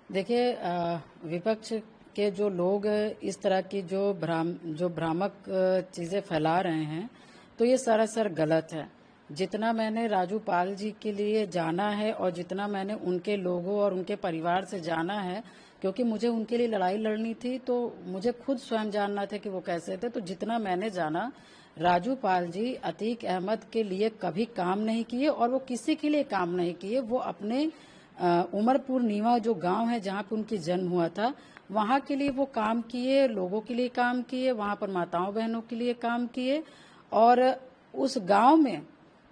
देखिए, विपक्ष के जो लोग इस तरह की जो भ्रामक चीजें फैला रहे हैं, तो ये सरासर गलत है। जितना मैंने राजू पाल जी के लिए जाना है और जितना मैंने उनके लोगों और उनके परिवार से जाना है, क्योंकि मुझे उनके लिए लड़ाई लड़नी थी, तो मुझे खुद स्वयं जानना था कि वो कैसे थे। तो जितना मैंने जाना, राजू पाल जी अतीक अहमद के लिए कभी काम नहीं किए और वो किसी के लिए काम नहीं किए। वो अपने उमरपुर नीवा जो गांव है जहां पे उनकी जन्म हुआ था, वहां के लिए वो काम किए, लोगों के लिए काम किए, वहां पर माताओं बहनों के लिए काम किए। और उस गांव में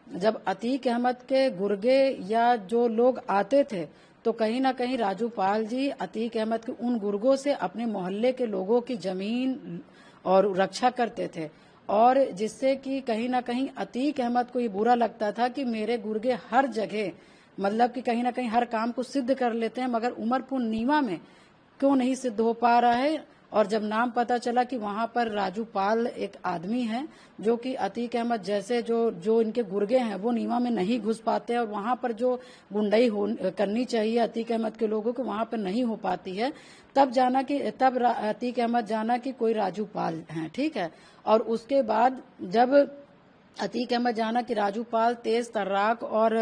जब अतीक अहमद के गुर्गे या जो लोग आते थे, तो कहीं ना कहीं राजू पाल जी अतीक अहमद के उन गुर्गों से अपने मोहल्ले के लोगों की जमीन और रक्षा करते थे। और जिससे कि कहीं ना कहीं अतीक अहमद को ये बुरा लगता था कि मेरे गुर्गे हर जगह, मतलब कि कहीं ना कहीं हर काम को सिद्ध कर लेते हैं, मगर उमरपुर नीवा में क्यों नहीं सिद्ध हो पा रहा है। और जब नाम पता चला कि वहां पर राजू पाल एक आदमी है जो कि अतीक अहमद जैसे जो जो इनके गुर्गे हैं वो नीवा में नहीं घुस पाते, और वहां पर जो गुंडाई करनी चाहिए अतीक अहमद के लोगों को वहां पर नहीं हो पाती है, तब अतीक अहमद जाना कि कोई राजू पाल हैं, ठीक है। और उसके बाद जब अतीक अहमद जाना कि राजू पाल तेज तर्राक और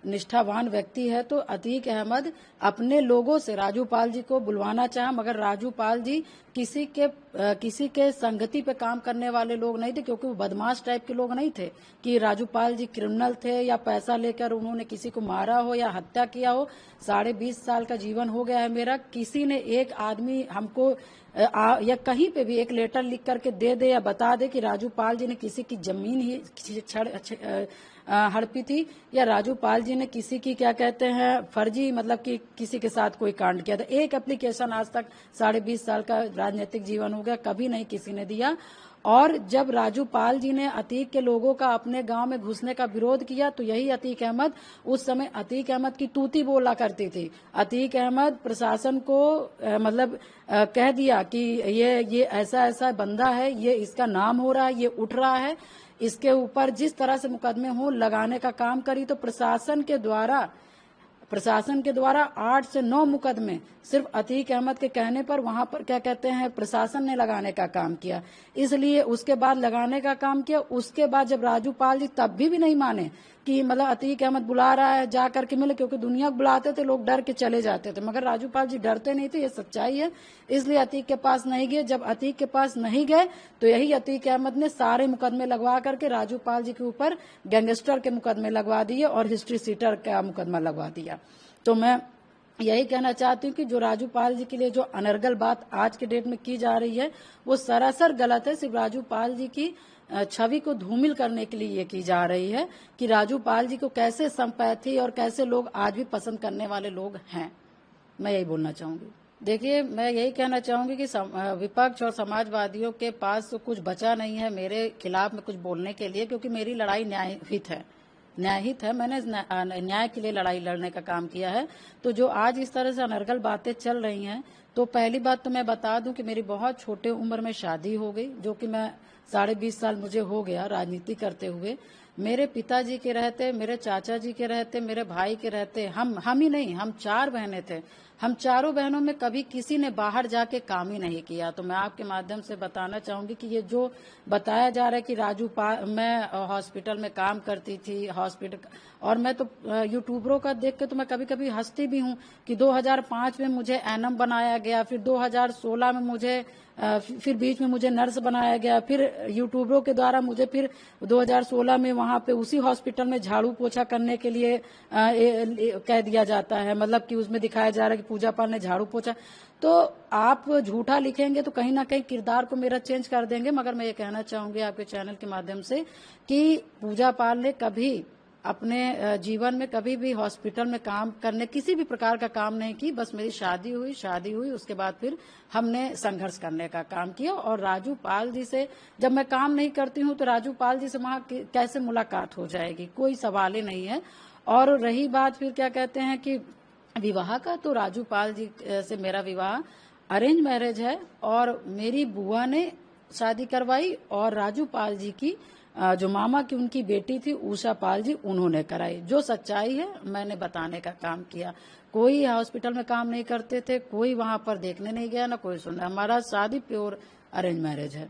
निष्ठावान व्यक्ति है, तो अतीक अहमद अपने लोगों से राजू पाल जी को बुलवाना चाहा, मगर राजू पाल जी किसी के संगति पे काम करने वाले लोग नहीं थे, क्योंकि वो बदमाश टाइप के लोग नहीं थे कि राजू पाल जी क्रिमिनल थे या पैसा लेकर उन्होंने किसी को मारा हो या हत्या किया हो। 20.5 साल का जीवन हो गया है मेरा, किसी ने एक आदमी हमको या कहीं पे भी एक लेटर लिख करके दे दे या बता दे कि राजू पाल जी ने किसी की जमीन ही हड़पी थी, या राजू पाल जी ने किसी की क्या कहते हैं फर्जी, मतलब कि किसी के साथ कोई कांड किया था। एक एप्लीकेशन आज तक 20.5 साल का राजनीतिक जीवन हो गया, कभी नहीं किसी ने दिया। और जब राजू पाल जी ने अतीक के लोगों का अपने गांव में घुसने का विरोध किया, तो यही अतीक अहमद, उस समय अतीक अहमद की तूती बोला करती थी। अतीक अहमद प्रशासन को कह दिया कि ये ऐसा ऐसा बंदा है, ये इसका नाम हो रहा है, ये उठ रहा है, इसके ऊपर जिस तरह से मुकदमे हो लगाने का काम करी। तो प्रशासन के द्वारा 8 से 9 मुकदमे सिर्फ अतीक अहमद के कहने पर वहां पर क्या कहते हैं प्रशासन ने लगाने का काम किया। इसलिए उसके बाद लगाने का काम किया। उसके बाद जब राजू पाल जी तब भी नहीं माने कि मतलब अतीक अहमद बुला रहा है जा करके मिले, क्योंकि दुनिया को बुलाते थे लोग डर के चले जाते थे, मगर राजू पाल जी डरते नहीं थे, ये सच्चाई है। इसलिए अतीक के पास नहीं गए। जब अतीक के पास नहीं गए, तो यही अतीक अहमद ने सारे मुकदमे लगवा करके राजू पाल जी के ऊपर गैंगस्टर के मुकदमे लगवा दिए और हिस्ट्री सीटर का मुकदमा लगवा दिया। तो मैं यही कहना चाहती हूँ कि जो राजू पाल जी के लिए जो अनर्गल बात आज के डेट में की जा रही है, वो सरासर गलत है। सिर्फ राजू पाल जी की छवि को धूमिल करने के लिए ये की जा रही है कि राजू पाल जी को कैसे संपैथी और कैसे लोग आज भी पसंद करने वाले लोग हैं। मैं यही बोलना चाहूंगी। देखिए, मैं यही कहना चाहूंगी कि विपक्ष और समाजवादियों के पास तो कुछ बचा नहीं है मेरे खिलाफ में कुछ बोलने के लिए, क्योंकि मेरी लड़ाई न्यायहित है। मैंने न्याय के लिए लड़ाई लड़ने का काम किया है। तो जो आज इस तरह से अनर्गल बातें चल रही हैं, तो पहली बात तो मैं बता दूं कि मेरी बहुत छोटे उम्र में शादी हो गई, जो कि मैं 20.5 साल मुझे हो गया राजनीति करते हुए। मेरे पिताजी के रहते, मेरे चाचा जी के रहते, मेरे भाई के रहते, हम ही नहीं, हम 4 बहनें थे। हम चारों बहनों में कभी किसी ने बाहर जाके काम ही नहीं किया। तो मैं आपके माध्यम से बताना चाहूंगी कि ये जो बताया जा रहा है कि मैं हॉस्पिटल में काम करती थी, और मैं तो यूट्यूबरों का देख के तो मैं कभी कभी हंसती भी हूँ कि 2005 में मुझे एनएम बनाया गया, फिर 2016 में फिर बीच में मुझे नर्स बनाया गया, फिर यूट्यूबरों के द्वारा मुझे फिर 2016 में वहां पे उसी हॉस्पिटल में झाड़ू पोछा करने के लिए कह दिया जाता है, मतलब कि उसमें दिखाया जा रहा है कि पूजा पाल ने झाड़ू पोछा। तो आप झूठा लिखेंगे तो कहीं ना कहीं किरदार को मेरा चेंज कर देंगे। मगर मैं ये कहना चाहूंगी आपके चैनल के माध्यम से कि पूजा पाल ने कभी अपने जीवन में कभी भी हॉस्पिटल में काम करने किसी भी प्रकार का काम नहीं की। बस मेरी शादी हुई उसके बाद फिर हमने संघर्ष करने का काम किया। और राजू पाल जी से जब मैं काम नहीं करती हूँ तो राजू पाल जी से वहां कैसे मुलाकात हो जाएगी, कोई सवाल ही नहीं है। और रही बात फिर क्या कहते हैं कि विवाह का, तो राजू पाल जी से मेरा विवाह अरेंज मैरिज है और मेरी बुआ ने शादी करवाई और राजू पाल जी की जो मामा की उनकी बेटी थी उषा पाल जी, उन्होंने कराई। जो सच्चाई है मैंने बताने का काम किया। कोई हॉस्पिटल में काम नहीं करते थे, कोई वहां पर देखने नहीं गया, ना कोई सुनना। हमारा शादी प्योर अरेंज मैरिज है।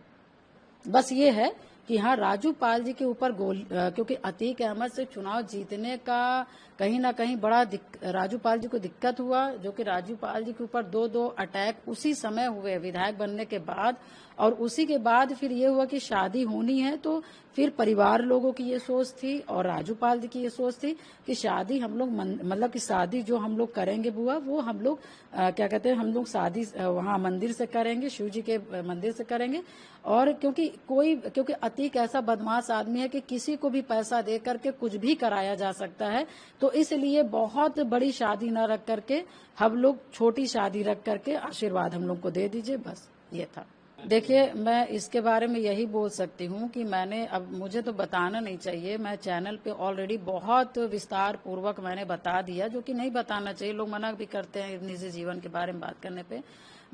बस ये है कि हाँ, राजू पाल जी के ऊपर क्योंकि अतीक अहमद से चुनाव जीतने का कहीं ना कहीं बड़ा राजू पाल जी को दिक्कत हुआ, जो कि राजू पाल जी के ऊपर दो अटैक उसी समय हुए विधायक बनने के बाद। और उसी के बाद फिर ये हुआ कि शादी होनी है, तो फिर परिवार लोगों की ये सोच थी और राजू पाल जी की ये सोच थी कि शादी हम लोग मतलब कि शादी जो हम लोग करेंगे बुआ, वो हम लोग क्या कहते हैं, हम लोग शादी वहाँ मंदिर से करेंगे, शिव जी के मंदिर से करेंगे। और क्योंकि अतीक ऐसा बदमाश आदमी है कि किसी को भी पैसा दे करके कुछ भी कराया जा सकता है, तो इसलिए बहुत बड़ी शादी न रख करके हम लोग छोटी शादी रख करके आशीर्वाद हम लोग को दे दीजिए, बस ये था। देखिए, मैं इसके बारे में यही बोल सकती हूँ कि मैंने, अब मुझे तो बताना नहीं चाहिए, मैं चैनल पे ऑलरेडी बहुत विस्तार पूर्वक मैंने बता दिया, जो कि नहीं बताना चाहिए। लोग मना भी करते हैं निजी जीवन के बारे में बात करने पे,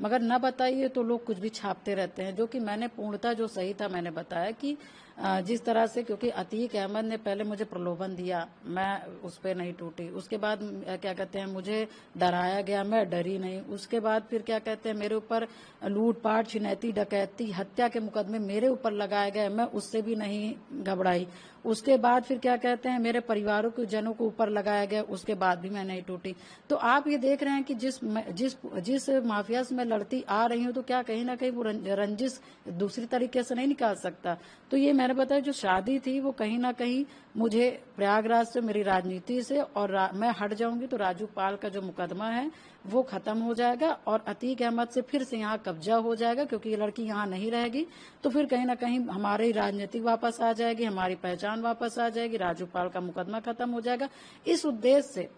मगर न बताइए तो लोग कुछ भी छापते रहते हैं। जो कि मैंने पूर्णतः जो सही था मैंने बताया कि जिस तरह से, क्योंकि अतीक अहमद ने पहले मुझे प्रलोभन दिया, मैं उस पर नहीं टूटी। उसके बाद क्या कहते हैं, मुझे डराया गया, मैं डरी नहीं। उसके बाद फिर क्या कहते हैं, मेरे ऊपर लूटपाट, छिनैती, डकैती, हत्या के मुकदमे मेरे ऊपर लगाए गए, मैं उससे भी नहीं घबराई। उसके बाद फिर क्या कहते हैं, मेरे परिवारों के जनों को ऊपर लगाया गया, उसके बाद भी मैं नहीं टूटी। तो आप ये देख रहे हैं कि जिस माफिया से मैं लड़ती आ रही हूँ, तो क्या कहीं ना कहीं वो रंजिश दूसरी तरीके से नहीं निकाल सकता। तो ये मैंने बताया, जो शादी थी वो कहीं ना कहीं मुझे प्रयागराज से, मेरी राजनीति से, और मैं हट जाऊंगी तो राजू पाल का जो मुकदमा है वो खत्म हो जाएगा और अतीक अहमद से फिर से यहाँ कब्जा हो जाएगा, क्योंकि ये लड़की यहाँ नहीं रहेगी। तो फिर कहीं ना कहीं हमारी राजनीति वापस आ जाएगी, हमारी पहचान वापस आ जाएगी, राजू पाल का मुकदमा खत्म हो जाएगा। इस उद्देश्य से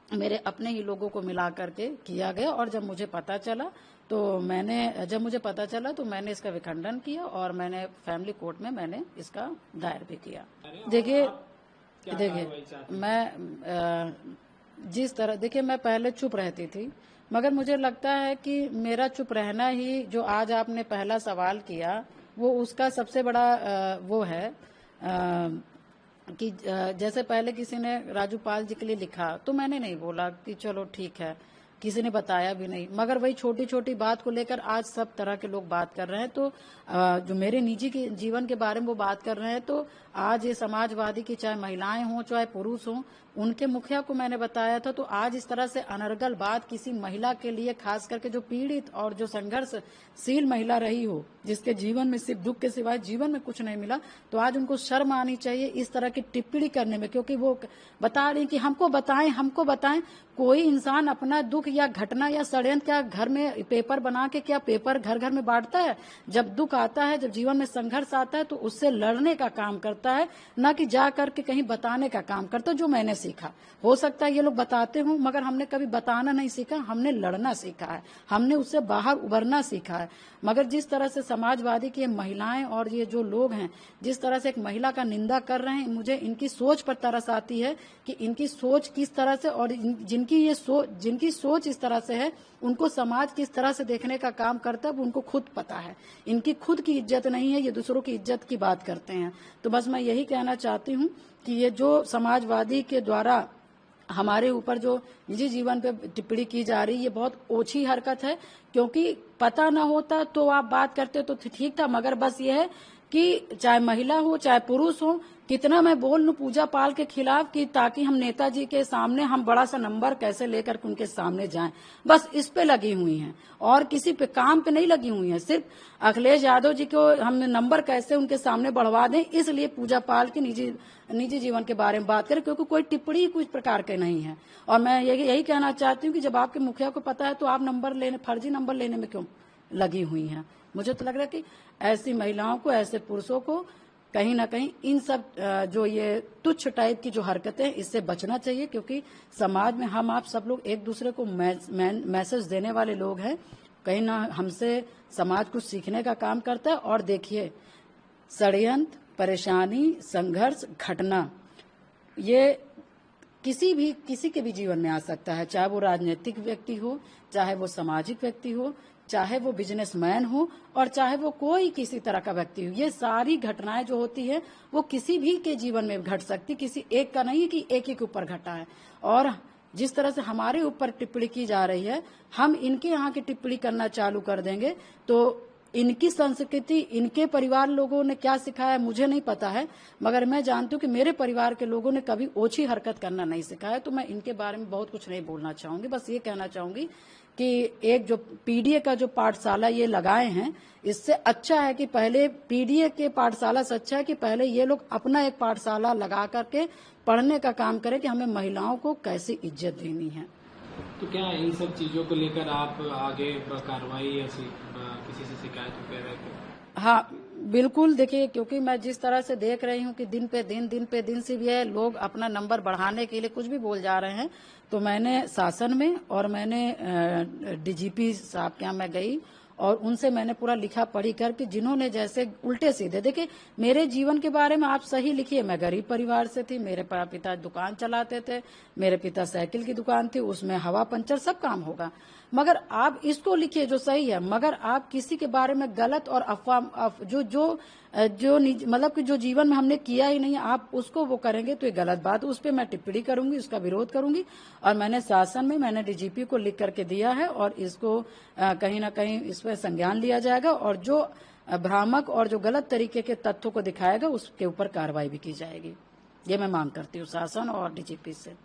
मेरे अपने ही लोगों को मिला करके किया गया। और जब मुझे पता चला तो मैंने इसका विखंडन किया और मैंने फैमिली कोर्ट में मैंने इसका दायर भी किया। देखिए मैं जिस तरह, देखिए मैं पहले चुप रहती थी, मगर मुझे लगता है कि मेरा चुप रहना ही, जो आज आपने पहला सवाल किया, वो उसका सबसे बड़ा वो है कि जैसे पहले किसी ने राजू पाल जी के लिए लिखा तो मैंने नहीं बोला कि चलो ठीक है, किसी ने बताया भी नहीं। मगर वही छोटी छोटी बात को लेकर आज सब तरह के लोग बात कर रहे हैं। तो जो मेरे निजी के जीवन के बारे में वो बात कर रहे हैं, तो आज ये समाजवादी की चाहे महिलाएं हों चाहे पुरुष हों, उनके मुखिया को मैंने बताया था। तो आज इस तरह से अनर्गल बात किसी महिला के लिए, खास करके जो पीड़ित और जो संघर्षशील महिला रही हो, जिसके जीवन में सिर्फ दुख के सिवाय जीवन में कुछ नहीं मिला, तो आज उनको शर्म आनी चाहिए इस तरह की टिप्पणी करने में। क्योंकि वो बता रही कि हमको बताएं। कोई इंसान अपना दुख या घटना या षड्यंत्र क्या घर में पेपर बना के, क्या पेपर घर घर में बांटता है? जब दुख आता है, जब जीवन में संघर्ष आता है, तो उससे लड़ने का काम करता है, ना कि जा करके कहीं बताने का काम करता। जो मैंने सीखा, हो सकता है ये लोग बताते हों, मगर हमने कभी बताना नहीं सीखा, हमने लड़ना सीखा है, हमने उससे बाहर उबरना सीखा है। मगर जिस तरह से समाजवादी की महिलाएं और ये जो लोग हैं, जिस तरह से एक महिला का निंदा कर रहे हैं, मुझे इनकी सोच पर तरस आती है कि इनकी सोच किस तरह से, और जिनकी सोच इस तरह से है, उनको समाज किस तरह से देखने का काम करता है, उनको खुद पता है। इनकी खुद की इज्जत नहीं है, ये दूसरों की इज्जत की बात करते हैं। तो बस मैं यही कहना चाहती हूँ कि ये जो समाजवादी के द्वारा हमारे ऊपर जो निजी जीवन पे टिप्पणी की जा रही है, ये बहुत ओछी हरकत है। क्योंकि पता न होता तो आप बात करते तो ठीक था, मगर बस ये है कि चाहे महिला हो चाहे पुरुष हो, कितना मैं बोल लूं पूजा पाल के खिलाफ कि ताकि हम नेताजी के सामने हम बड़ा सा नंबर कैसे लेकर उनके सामने जाएं, बस इस पे लगी हुई हैं और किसी पे काम पे नहीं लगी हुई हैं। सिर्फ अखिलेश यादव जी को हम नंबर कैसे उनके सामने बढ़वा दें, इसलिए पूजा पाल के निजी जीवन के बारे में बात करें, क्योंकि कोई टिप्पणी कुछ प्रकार के नहीं है। और मैं यही कहना चाहती हूँ कि जब आपके मुखिया को पता है तो आप फर्जी नंबर लेने में क्यों लगी हुई हैं? मुझे तो लग रहा है कि ऐसी महिलाओं को, ऐसे पुरुषों को कहीं ना कहीं इन सब जो ये तुच्छ टाइप की जो हरकतें, इससे बचना चाहिए। क्योंकि समाज में हम आप सब लोग एक दूसरे को मैसेज देने वाले लोग हैं, कहीं ना हमसे समाज कुछ सीखने का काम करता है। और देखिए, षड्यंत्र, परेशानी, संघर्ष, घटना, ये किसी के भी जीवन में आ सकता है, चाहे वो राजनीतिक व्यक्ति हो, चाहे वो सामाजिक व्यक्ति हो, चाहे वो बिजनेसमैन हो और चाहे वो कोई किसी तरह का व्यक्ति हो। ये सारी घटनाएं जो होती है वो किसी भी के जीवन में घट सकती, किसी एक का नहीं है कि एक ही के ऊपर घटा है। और जिस तरह से हमारे ऊपर टिप्पणी की जा रही है, हम इनके यहाँ की टिप्पणी करना चालू कर देंगे तो इनकी संस्कृति, इनके परिवार लोगों ने क्या सिखाया मुझे नहीं पता है, मगर मैं जानती हूँ कि मेरे परिवार के लोगों ने कभी ओछी हरकत करना नहीं सिखाया। तो मैं इनके बारे में बहुत कुछ नहीं बोलना चाहूंगी, बस ये कहना चाहूंगी कि एक जो पीडीए का जो पाठशाला ये लगाए हैं, इससे अच्छा है कि पहले पीडीए के पाठशाला से अच्छा है कि पहले ये लोग अपना एक पाठशाला लगा करके पढ़ने का काम करें कि हमें महिलाओं को कैसी इज्जत देनी है। तो क्या इन सब चीजों को लेकर आप आगे कार्रवाई या किसी से शिकायत कर रहे थे? हाँ बिल्कुल, देखिए क्योंकि मैं जिस तरह से देख रही हूँ कि दिन पे दिन से भी है, लोग अपना नंबर बढ़ाने के लिए कुछ भी बोल जा रहे हैं, तो मैंने शासन में और मैंने डीजीपी साहब के यहाँ मैं गई और उनसे मैंने पूरा लिखा पढ़ी करके, जिन्होंने जैसे उल्टे सीधे, देखिए मेरे जीवन के बारे में आप सही लिखिए, मैं गरीब परिवार से थी, मेरे पिता दुकान चलाते थे, मेरे पिता साइकिल की दुकान थी, उसमें हवा पंचर सब काम होगा, मगर आप इसको लिखिए जो सही है। मगर आप किसी के बारे में गलत और अफवाह जो मतलब कि जो जीवन में हमने किया ही नहीं आप उसको वो करेंगे तो ये गलत बात, उस पर मैं टिप्पणी करूंगी, उसका विरोध करूंगी। और मैंने शासन में मैंने डीजीपी को लिख करके दिया है और इसको कहीं ना कहीं इस पर संज्ञान लिया जाएगा और जो भ्रामक और जो गलत तरीके के तथ्यों को दिखाएगा उसके ऊपर कार्रवाई भी की जाएगी। ये मैं मांग करती हूँ शासन और डीजीपी से।